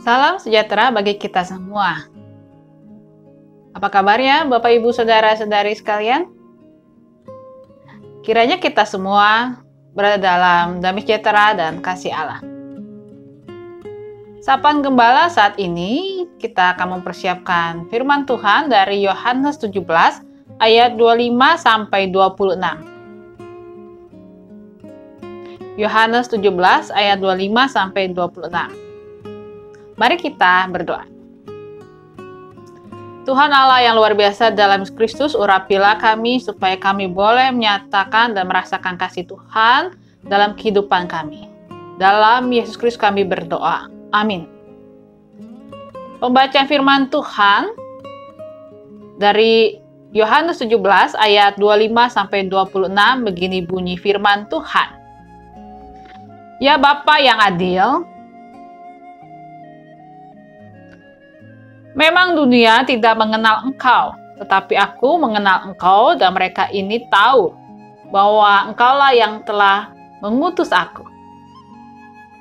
Salam sejahtera bagi kita semua. Apa kabarnya Bapak Ibu Saudara-saudari sekalian? Kiranya kita semua berada dalam damai sejahtera dan kasih Allah. Sapaan Gembala saat ini kita akan mempersiapkan firman Tuhan dari Yohanes 17 ayat 25 sampai 26. Yohanes 17 ayat 25 sampai 26. Mari kita berdoa. Tuhan Allah yang luar biasa dalam Kristus, urapilah kami supaya kami boleh menyatakan dan merasakan kasih Tuhan dalam kehidupan kami. Dalam Yesus Kristus kami berdoa. Amin. Pembacaan firman Tuhan dari Yohanes 17 ayat 25 sampai 26 begini bunyi firman Tuhan. Ya Bapa yang adil, memang dunia tidak mengenal Engkau, tetapi aku mengenal Engkau dan mereka ini tahu bahwa Engkaulah yang telah mengutus aku.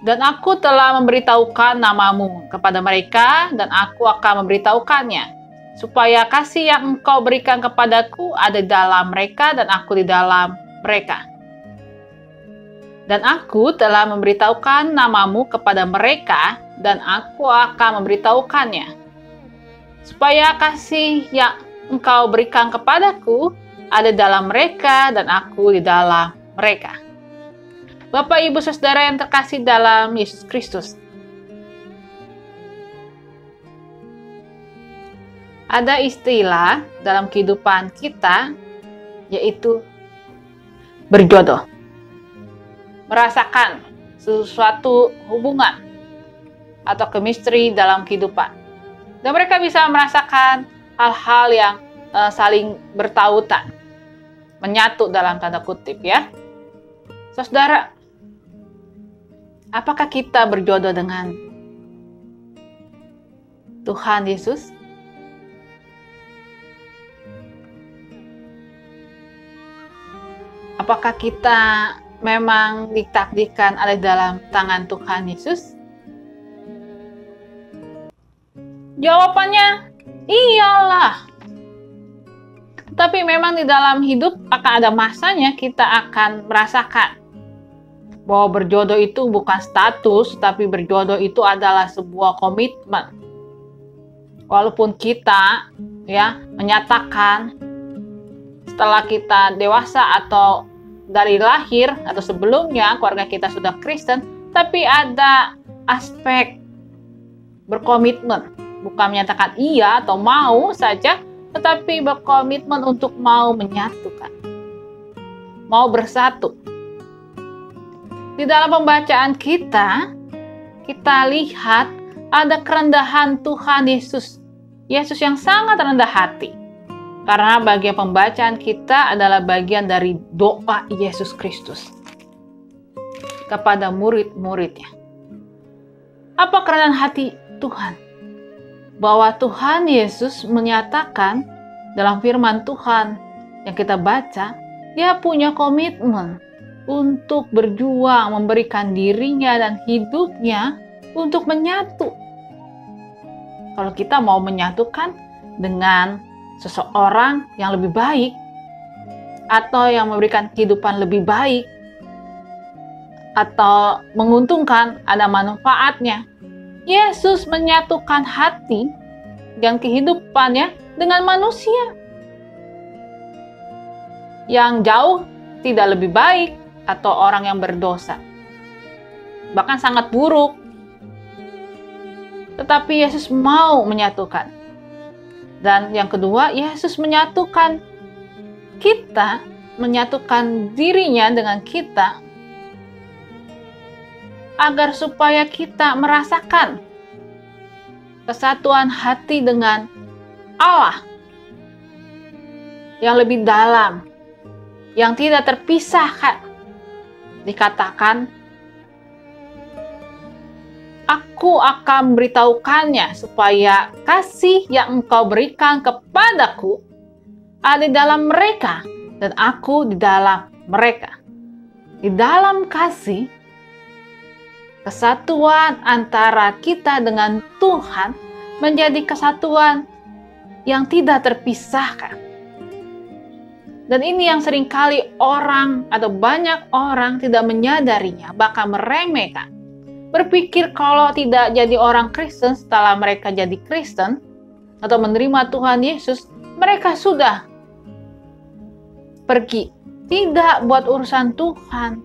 Dan aku telah memberitahukan namamu kepada mereka dan aku akan memberitahukannya, supaya kasih yang Engkau berikan kepadaku ada di dalam mereka dan aku di dalam mereka. Dan aku telah memberitahukan namamu kepada mereka dan aku akan memberitahukannya, supaya kasih yang Engkau berikan kepadaku ada dalam mereka dan aku di dalam mereka. Bapak, Ibu, Saudara yang terkasih dalam Yesus Kristus. Ada istilah dalam kehidupan kita yaitu berjodoh. Merasakan sesuatu hubungan atau chemistry dalam kehidupan. Dan mereka bisa merasakan hal-hal yang saling bertautan, menyatu dalam tanda kutip ya. Saudara, apakah kita berjodoh dengan Tuhan Yesus? Apakah kita memang ditakdirkan ada dalam tangan Tuhan Yesus? Jawabannya, iyalah. Tapi memang di dalam hidup akan ada masanya kita akan merasakan bahwa berjodoh itu bukan status, tapi berjodoh itu adalah sebuah komitmen. Walaupun kita ya menyatakan setelah kita dewasa atau dari lahir atau sebelumnya keluarga kita sudah Kristen, tapi ada aspek berkomitmen. Bukan menyatakan iya atau mau saja, tetapi berkomitmen untuk mau menyatukan. Mau bersatu. Di dalam pembacaan kita lihat ada kerendahan Tuhan Yesus. Yesus yang sangat rendah hati. Karena bagian pembacaan kita adalah bagian dari doa Yesus Kristus kepada murid-muridnya. Apa kerendahan hati Tuhan? Bahwa Tuhan Yesus menyatakan dalam firman Tuhan yang kita baca, Dia punya komitmen untuk berjuang, memberikan dirinya dan hidupnya untuk menyatu. Kalau kita mau menyatukan dengan seseorang yang lebih baik atau yang memberikan kehidupan lebih baik atau menguntungkan, ada manfaatnya, Yesus menyatukan hati dan kehidupannya dengan manusia yang jauh tidak lebih baik atau orang yang berdosa, bahkan sangat buruk. Tetapi Yesus mau menyatukan. Dan yang kedua, Yesus menyatukan kita, menyatukan dirinya dengan kita, agar supaya kita merasakan kesatuan hati dengan Allah yang lebih dalam, yang tidak terpisahkan. Dikatakan, aku akan memberitahukannya supaya kasih yang Engkau berikan kepadaku ada di dalam mereka dan aku di dalam mereka. Di dalam kasih Kesatuan antara kita dengan Tuhan menjadi kesatuan yang tidak terpisahkan. Dan ini yang seringkali orang atau banyak orang tidak menyadarinya, bahkan meremehkan. Berpikir kalau tidak jadi orang Kristen setelah mereka jadi Kristen atau menerima Tuhan Yesus, mereka sudah pergi. Tidak buat urusan Tuhan.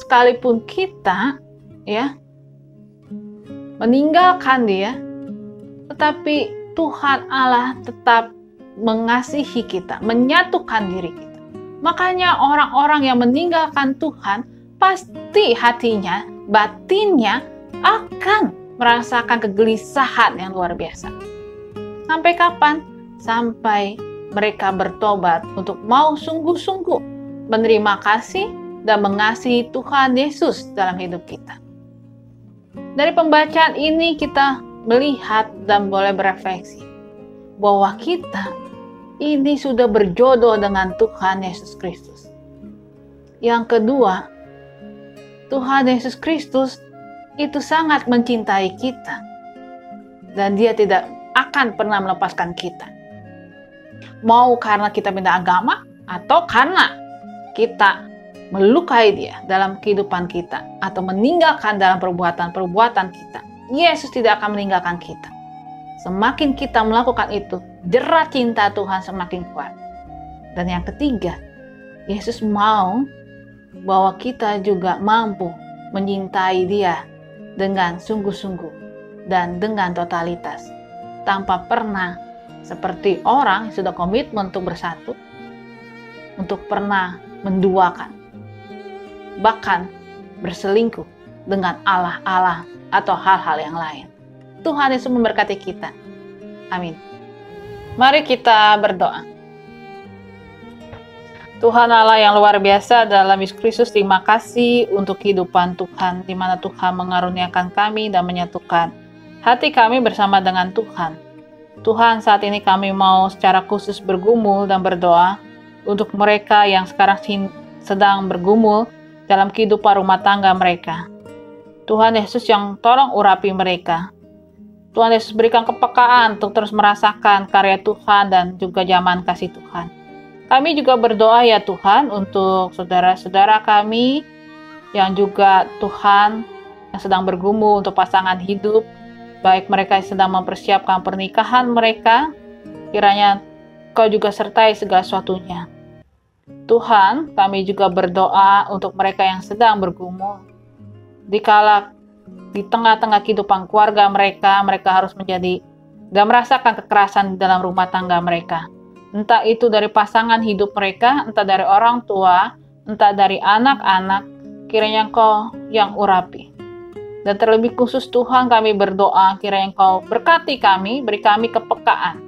Sekalipun kita meninggalkan dia, tetapi Tuhan Allah tetap mengasihi kita, menyatukan diri kita. Makanya orang-orang yang meninggalkan Tuhan pasti hatinya, batinnya akan merasakan kegelisahan yang luar biasa. Sampai kapan? Sampai mereka bertobat untuk mau sungguh-sungguh menerima kasih dan mengasihi Tuhan Yesus dalam hidup kita. Dari pembacaan ini kita melihat dan boleh berefleksi bahwa kita ini sudah berjodoh dengan Tuhan Yesus Kristus. Yang kedua, Tuhan Yesus Kristus itu sangat mencintai kita dan Dia tidak akan pernah melepaskan kita. Mau karena kita beda agama atau karena kita melukai Dia dalam kehidupan kita atau meninggalkan dalam perbuatan-perbuatan kita, Yesus tidak akan meninggalkan kita. Semakin kita melakukan itu, jerat cinta Tuhan semakin kuat. Dan yang ketiga, Yesus mau bahwa kita juga mampu menyintai Dia dengan sungguh-sungguh dan dengan totalitas, tanpa pernah seperti orang yang sudah komitmen untuk bersatu, untuk pernah menduakan, bahkan berselingkuh dengan Allah-Allah atau hal-hal yang lain. Tuhan Yesus memberkati kita. Amin. Mari kita berdoa. Tuhan Allah yang luar biasa dalam Yesus Kristus, terima kasih untuk kehidupan Tuhan, di mana Tuhan mengaruniakan kami dan menyatukan hati kami bersama dengan Tuhan. Tuhan, saat ini kami mau secara khusus bergumul dan berdoa untuk mereka yang sekarang sedang bergumul dalam kehidupan rumah tangga mereka. Tuhan Yesus yang tolong urapi mereka. Tuhan Yesus berikan kepekaan untuk terus merasakan karya Tuhan dan juga zaman kasih Tuhan. Kami juga berdoa ya Tuhan untuk saudara-saudara kami yang juga Tuhan yang sedang bergumul untuk pasangan hidup, baik mereka yang sedang mempersiapkan pernikahan mereka, kiranya Kau juga sertai segala sesuatunya. Tuhan, kami juga berdoa untuk mereka yang sedang bergumul. Dikala di tengah-tengah kehidupan keluarga mereka harus menjadi dan merasakan kekerasan di dalam rumah tangga mereka. Entah itu dari pasangan hidup mereka, entah dari orang tua, entah dari anak-anak, kiranya Engkau yang urapi. Dan terlebih khusus Tuhan kami berdoa, kiranya Engkau berkati kami, beri kami kepekaan.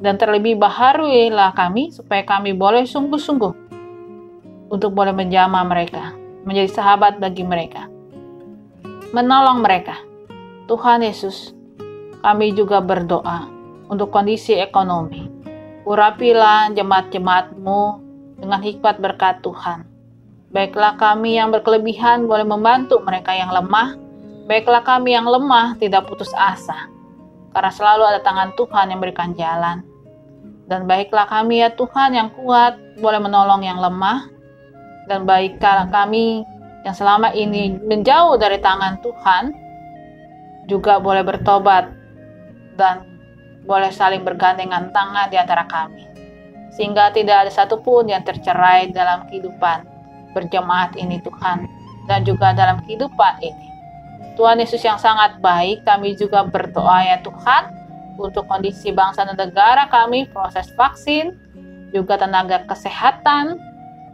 Dan terlebih baharuilah kami, supaya kami boleh sungguh-sungguh untuk boleh menjamah mereka, menjadi sahabat bagi mereka, menolong mereka. Tuhan Yesus, kami juga berdoa untuk kondisi ekonomi. Urapilah jemaat-jemaat-Mu dengan hikmat berkat Tuhan. Baiklah kami yang berkelebihan boleh membantu mereka yang lemah. Baiklah kami yang lemah tidak putus asa, karena selalu ada tangan Tuhan yang berikan jalan. Dan baiklah kami ya Tuhan yang kuat boleh menolong yang lemah. Dan baiklah kami yang selama ini menjauh dari tangan Tuhan juga boleh bertobat dan boleh saling bergandengan tangan di antara kami, sehingga tidak ada satupun yang tercerai dalam kehidupan berjemaat ini Tuhan, dan juga dalam kehidupan ini. Tuhan Yesus yang sangat baik, kami juga berdoa ya Tuhan untuk kondisi bangsa dan negara kami, proses vaksin, juga tenaga kesehatan,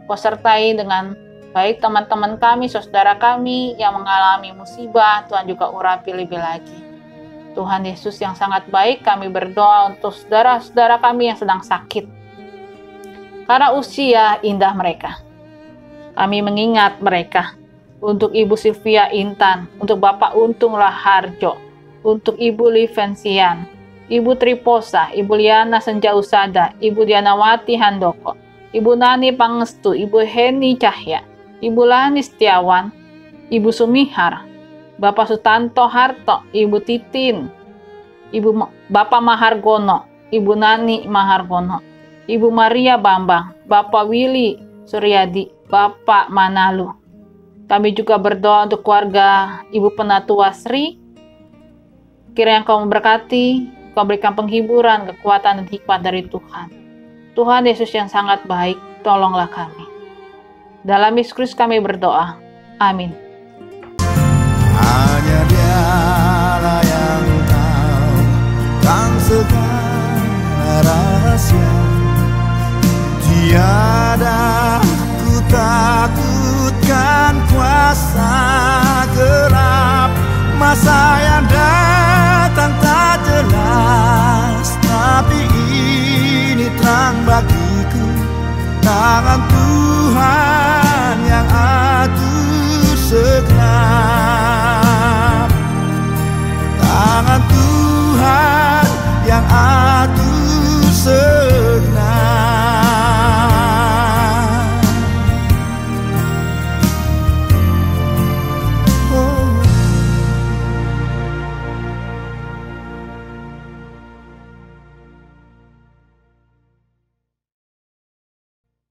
Kau sertai dengan baik teman-teman kami, saudara kami yang mengalami musibah, Tuhan juga urapi lebih lagi. Tuhan Yesus yang sangat baik, kami berdoa untuk saudara-saudara kami yang sedang sakit. Karena usia indah mereka, kami mengingat mereka. Untuk Ibu Sylvia Intan, untuk Bapak Untung Raharjo, untuk Ibu Livensian, Ibu Triposa, Ibu Liana Senja Usada, Ibu Dianawati Handoko, Ibu Nani Pangestu, Ibu Heni Cahya, Ibu Lani Setiawan, Ibu Sumihar, Bapak Sutanto Harto, Ibu Titin, Bapak Mahargono, Ibu Nani Mahargono, Ibu Maria Bambang, Bapak Willy Suryadi, Bapak Manalu. Kami juga berdoa untuk keluarga Ibu Penatua Sri. Kiranya Kau memberkati, Kau berikan penghiburan, kekuatan, dan hikmat dari Tuhan. Tuhan Yesus yang sangat baik, tolonglah kami. Dalam Yesus Kristus kami berdoa. Amin. Hanya Dialah yang tahu tentang segala rahasia. Tiada ku takutkan kuasa gelap, masa yang datang tak jelas, tapi ini terang bagiku, tangan Tuhan yang atur segenap, tangan Tuhan yang atur segenap.